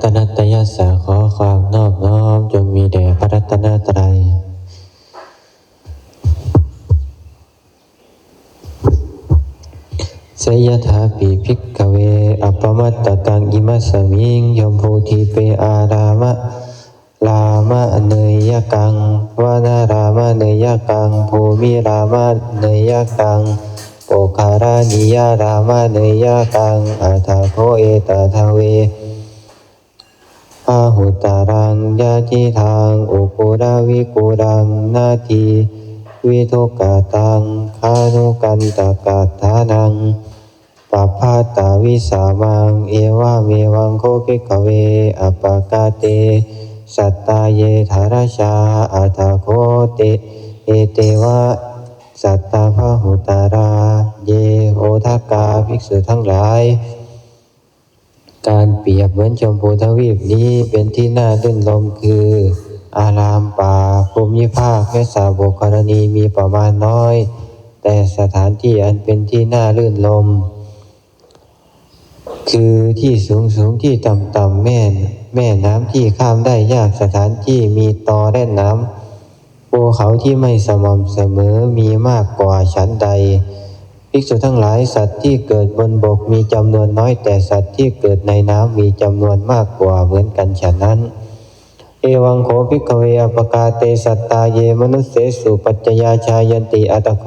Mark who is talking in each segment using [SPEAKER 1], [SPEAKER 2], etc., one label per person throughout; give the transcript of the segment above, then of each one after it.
[SPEAKER 1] ตนตยัสสะขอความนอบน้อมจงมีแด่พระรัตนตรัยสยถาปิภิกขเวอัปปมัตตตังอิมัสสมิงยมโพธิเปอารามะรามะเนยกังวานารามะเนยกังภูมิรามะเนยกังโปคารานิยารามะเนยกังอัฏฐโคเอตทะเวอาหุตารังยาจิทังอุปุราวิกุรังนาทีวิทุกตังคานุกันตกัฏฐานังปัพพาตาวิสามังเอวะเมวังโคภิกขเวอัปปกาเตสัตตาเยธารชาอัฏฐโคเตเอเตวะสัตตาพหุตาราเยโอทักกาภิกษุทั้งหลายการเปรียบเหมือนชมพูทวีปนี้เป็นที่น่ารื่นรมคืออารามป่าภูมิภาคและสาวกกรณีมีประมาณน้อยแต่สถานที่อันเป็นที่น่ารื่นรมคือที่สูงสูงที่ต่ำต่ำแม่น้ำที่ข้ามได้ยากสถานที่มีตอและน้ำภูเขาที่ไม่สม่ำเสมอมีมากกว่าชั้นใดภิกษุทั้งหลายสัตว์ที่เกิดบนบกมีจำนวนน้อยแต่สัตว์ที่เกิดในน้ำมีจำนวนมากกว่าเหมือนกันฉะนั้นเอวังโขภิกขเวอัปปกาเตสัตตาเยมนุสเสสุปัจจยาชายันติอัตโข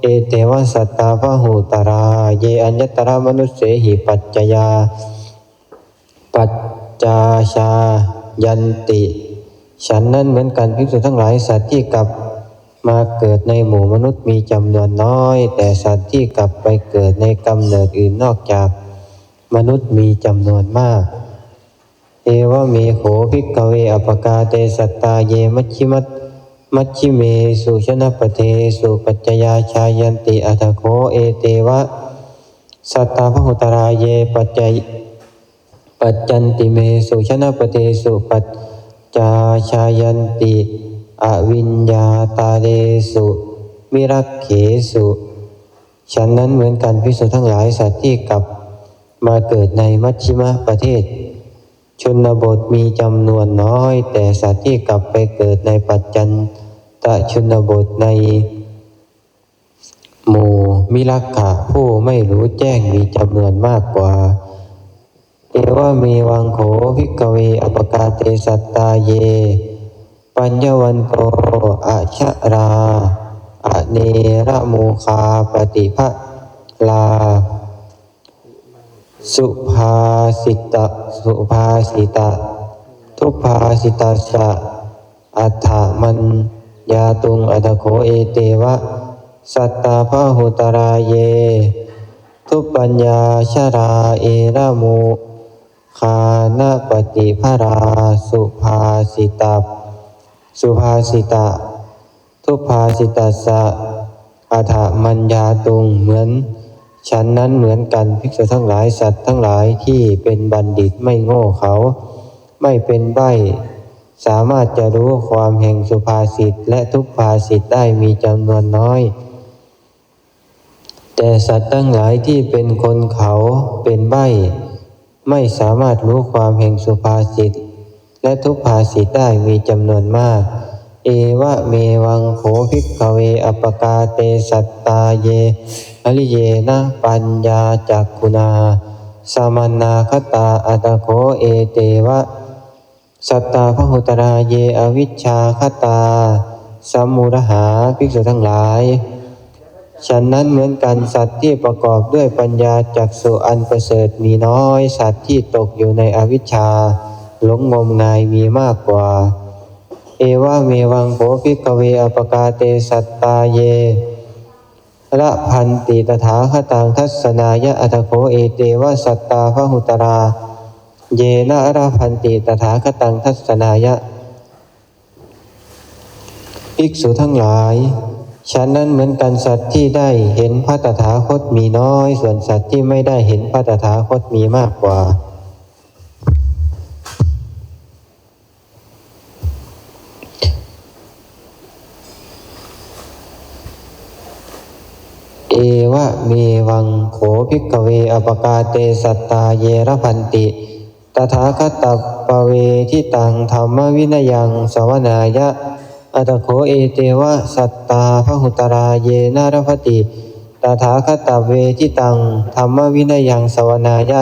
[SPEAKER 1] เอเตวะสัตตาพหุตาราเยอัญญตรามนุสเสหิปัจจยาปัจจาชายันติฉันนั้นเหมือนกันภิกษุทั้งหลายสัตว์ที่กลับมาเกิดในหมู่มนุษย์มีจำนวนน้อยแต่สัตว์ที่กลับไปเกิดในกำเนิดอื่นนอกจากมนุษย์มีจำนวนมากเอวะเมโขภิกขเวอัปปกาเตสัตตาเยมัชชิเมสุชนะปเทสุปัจจยาชายันติอัตโขเอเตวะสัตตาพหุตราเยปัจจันติเมสุชนะปเทสุปัจจาชายันติอวิญญาตาเรสุมิรักเขสุฉันนั้นเหมือนกันภิกษุทั้งหลายสัตว์ที่กลับมาเกิดในมัชชิมประเทศชนบทมีจำนวนน้อยแต่สัตว์ที่กลับไปเกิดในปัจจันตชนบทในหมู่มิรักขะผู้ไม่รู้แจ้งมีจำนวนมากกว่าเอวะเมวังโขภิกขเวอัปปกาเตสัตตาเยปัญญวันโตอะชะราอเนระโมคาปฏิภะลาสุภาสิตะทุพาสิตัสสะอัฏฐมัญญาตุงอัตโขเอเตวะสัตตาพหุตราเยทุปัญญาชราเอระโมคานะปฏิภราสุภาสิตะทุพาสิตัสสะอัฏฐมัญญาตุงเหมือนฉันนั้นเหมือนกันภิกษุทั้งหลายสัตว์ทั้งหลายที่เป็นบัณฑิตไม่โง่เขาไม่เป็นใบ้สามารถจะรู้ความแห่งสุภาษิตและทุพภาษิตได้มีจำนวนน้อยแต่สัตว์ทั้งหลายที่เป็นคนเขาเป็นใบ้ไม่สามารถรู้ความแห่งสุภาษิตและทุพภาษิตได้มีจำนวนมากเอวะเมวังโขภิกขเวอัปปกาเตสัตตาเยอริเยนะปัญญาจักขุนาสมานาคตาอัตโขเอเตวะสัตตาพหุตราเยอวิชชาคตาสัมมุรหาภิกษุทั้งหลายฉันนั้นเหมือนกันสัตว์ที่ประกอบด้วยปัญญาจักษุอันประเสริฐมีน้อยสัตว์ที่ตกอยู่ในอวิชชาหลงงมงายมีมากกว่าเอวะเมวังโขภิกขเวอัปปกาเตสัตตาเยละพันติตถาคตังทัสสนายะอัตโขเอเตวะสัตตาพหุตราเยนะระพันติตถาคตังทัสสนายะภิกษุทั้งหลายฉันนั้นเหมือนกันสัตว์ที่ได้เห็นพระตถาคตมีน้อยส่วนสัตว์ที่ไม่ได้เห็นพระตถาคตมีมากกว่าเอวะเมวังโขภิกขเวอัปปกาเตสัตตาเยระพันติ ตถาคตปเวทิตังธัมมวินัยังสวนายะอัตโขเอเตวะสัตตาพหุตราเยนารพติตถาคตเวทิตังธัมมวินัยังสวนายะ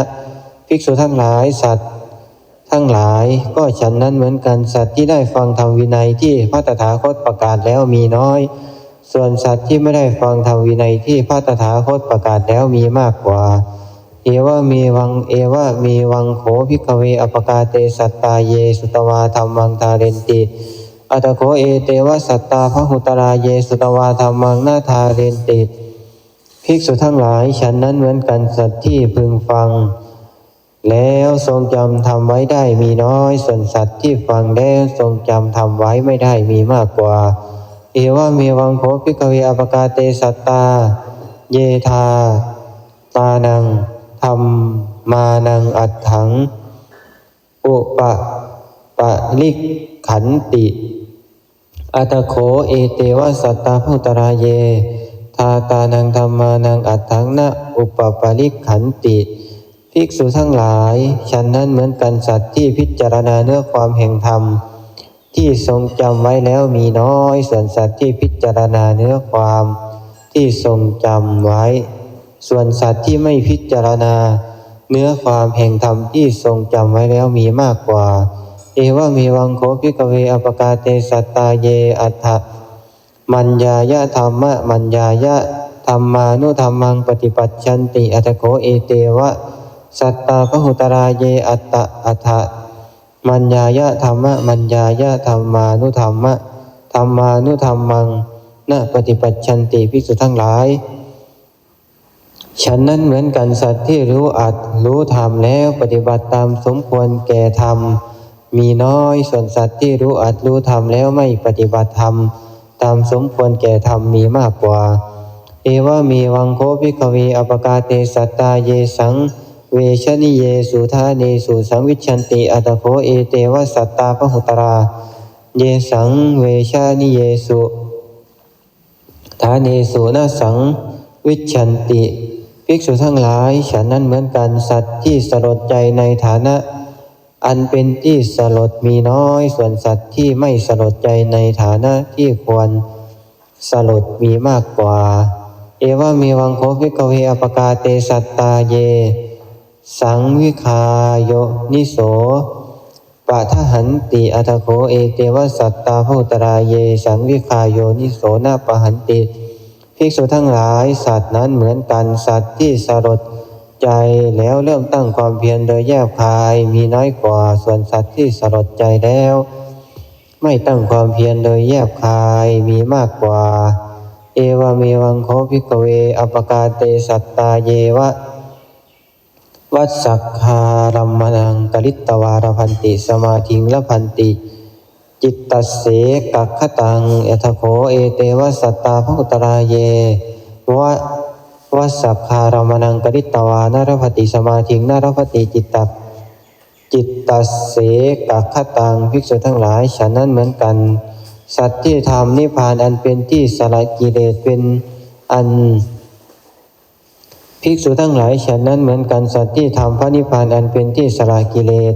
[SPEAKER 1] ภิกษุทั้งหลายสัตว์ทั้งหลายก็ฉันนั้นเหมือนกันสัตว์ที่ได้ฟังธรรมวินัยที่พระตถาคตประกาศแล้วมีน้อยส่วนสัตว์ที่ไม่ได้ฟังธรรมวินัยที่พระตถาคตประกาศแล้วมีมากกว่าเอวะเมวังโขภิกขเวอปกาเตสัตตาเยสุตวาธัมมังทาเรนติอัตโขเอเตวะสัตตาพหุตราเยสุตวาธัมมังนาทาเรนติภิกษุทั้งหลายฉันนั้นเหมือนกันสัตว์ที่พึงฟังแล้วทรงจำทำไว้ได้มีน้อยส่วนสัตว์ที่ฟังแล้วทรงจำทำไว้ไม่ได้มีมากกว่าเอวะเมวังโขภิกขเวอปกาเตสัตตาเยธาตานังธรรมานังอัตถังอุปลิกขันติอัตโขเอเตวะสัตตาพุตราเยทาตานังธรรมานังอัตถังนะอุปลิกขันติภิกษุทั้งหลายฉันนั้นเหมือนกันสัตว์ที่พิจารณาเนื้อความแห่งธรรมที่ทรงจำไว้แล้วมีน้อยส่วนสัตว์ที่พิจารณาเนื้อความที่ทรงจำไว้ส่วนสัตว์ที่ไม่พิจารณาเนื้อความแห่งธรรมที่ทรงจำไว้แล้วมีมากกว่าเอวะเมวังโขภิกขเวอปกาเตสัตตาเยอัตถมัญญายะธรรมะมัญญายะธัมมานุธัมมังปฏิปัจฉันติอัตโขเอเตวะสัตตาพหุตราเยอัตถมัญญายะธรรมะมัญญายะธัมมานุธัมมะธัมมานุธัมมังนะปฏิปัจฉันติภิกษุทั้งหลายฉันนั้นเหมือนกันสัตว์ที่รู้อัตรู้ธรรมแล้วปฏิบัติตามสมควรแก่ธรรมมีน้อยส่วนสัตว์ที่รู้อัตรู้ธรรมแล้วไม่ปฏิบัติธรรมตามสมควรแก่ธรรมมีมากกว่าเอวะเมวังโคภิกขเวอปกาเตสัตตาเยสังเวชนิเยสุธาเนสุสังวิชันติอัตโขเอเตวะสัตตาพหุตราเยสังเวชนิเยสุธาเนสุนาสังวิชันติภิกษุทั้งหลายฉันนั้นเหมือนกันสัตว์ที่สลดใจในฐานะอันเป็นที่สลดมีน้อยส่วนสัตว์ที่ไม่สลดใจในฐานะที่ควรสลดมีมากกว่าเอวะเมวังโคภิกขเวอปกาเตสัตตาเยสังวิคายโยนิโสปะทหันติอัตโขเอเตวะสัตตาพุตราเยสังวิคายโยนิโสนาปหันติภิกษุทั้งหลายสัตว์นั้นเหมือนกันสัตว์ที่สลดใจแล้วเริ่มตั้งความเพียรโดยแยบคายมีน้อยกว่าส่วนสัตว์ที่สลดใจแล้วไม่ตั้งความเพียรโดยแยบคายมีมากกว่าเอวะเมวังโคภิกขเวอปกาเตสัตตาเยวะวัสสักคารัมมนังกลิตตวารพันติสมาธิงละพันติจิตตัสเสกัคขตังอัตโขเอเตวะสัตตาภุตราเยวะวัสสักคารัมมนังกลิตตวานารพติสมาธิงนารพติจิตตัสเสกัคขตังภิกษุทั้งหลายฉันนั้นเหมือนกันสัตว์ที่ทำนิพพานอันเป็นที่สละกิเลสเป็นอันภิกษุทั้งหลายฉันนั้นเหมือนกันสัตว์ที่ทำพระนิพพานอันเป็นที่สละกิเลส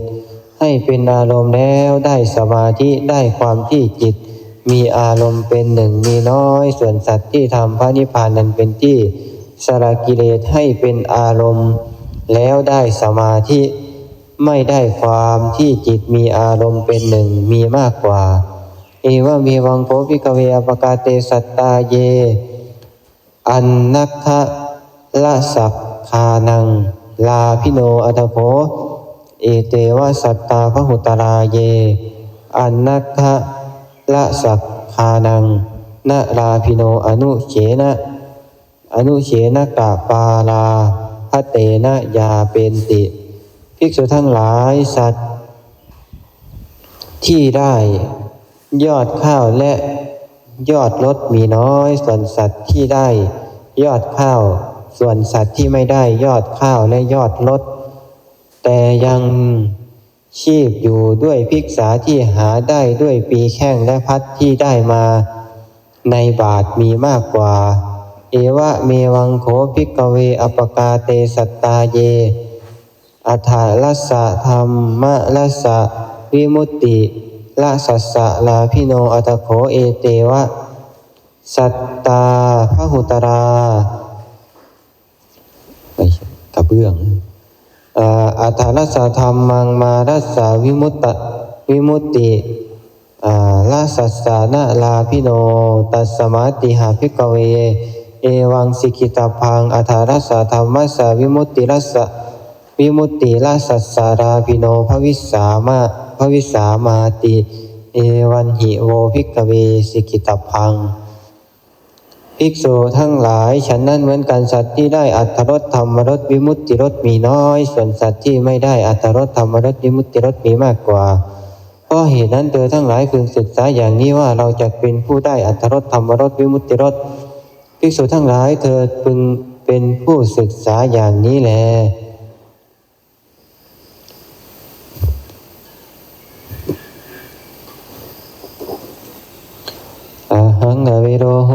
[SPEAKER 1] ให้เป็นอารมณ์แล้วได้สมาธิได้ความที่จิตมีอารมณ์เป็นหนึ่งมีน้อยส่วนสัตว์ที่ทำพระนิพพานนั้นเป็นที่สละกิเลสให้เป็นอารมณ์แล้วได้สมาธิไม่ได้ความที่จิตมีอารมณ์เป็นหนึ่งมีมากกว่าเอวะเมวังโคภิกขเวอปกาเตสัตตาเยอันนัคคะละสักคานังลาพิโนอัตโขเอเตวะสัตตาพหุตราเยอันนัคคะละสักคานังนะลาพิโนอนุเฉนะกะปาลาภเตนะยาเปนติภิกษุทั้งหลายสัตว์ที่ได้ยอดข้าวและยอดลดมีน้อยส่วนสัตว์ที่ได้ยอดข้าวส่วนสัตว์ที่ไม่ได้ยอดข้าวและยอดลดแต่ยังชีพอยู่ด้วยภิกษาที่หาได้ด้วยปีแข้งและพัดที่ได้มาในบาทมีมากกว่าเอวะเมวังโขภิกขเวอปกาเตสัตตาเย อัฏฐรัสสะธรรมรัสสะวิมุตติละสัสสะลาภิโนอัตถโขเอเตวะสัตตาพหุตรากระเบื้องอัฏฐรัสสะธรรมังมารัสสะวิมุตติละสัสสะนะลาภิโนตัสสมาติหาภิกขเวเอวังสิกิตาพังอัฏฐรัสสะธรรมัสสะวิมุตติละสัสสะราภิโนภวิสามาติเอวันหิโวภิกขเวสิกิตาพังภิกษุทั้งหลายฉันนั้นเหมือนกันสัตว์ที่ได้อรรถรสธรรมรสวิมุตติรสมีน้อยส่วนสัตว์ที่ไม่ได้อรรถรสธรรมรสวิมุตติรสมีมากกว่าเพราะเหตุนั้นเธอทั้งหลายพึงศึกษาอย่างนี้ว่าเราจะเป็นผู้ได้อรรถรสธรรมรสวิมุตติรสภิกษุทั้งหลายเธอพึงเป็นผู้ศึกษาอย่างนี้แลอะหังอวิโรโห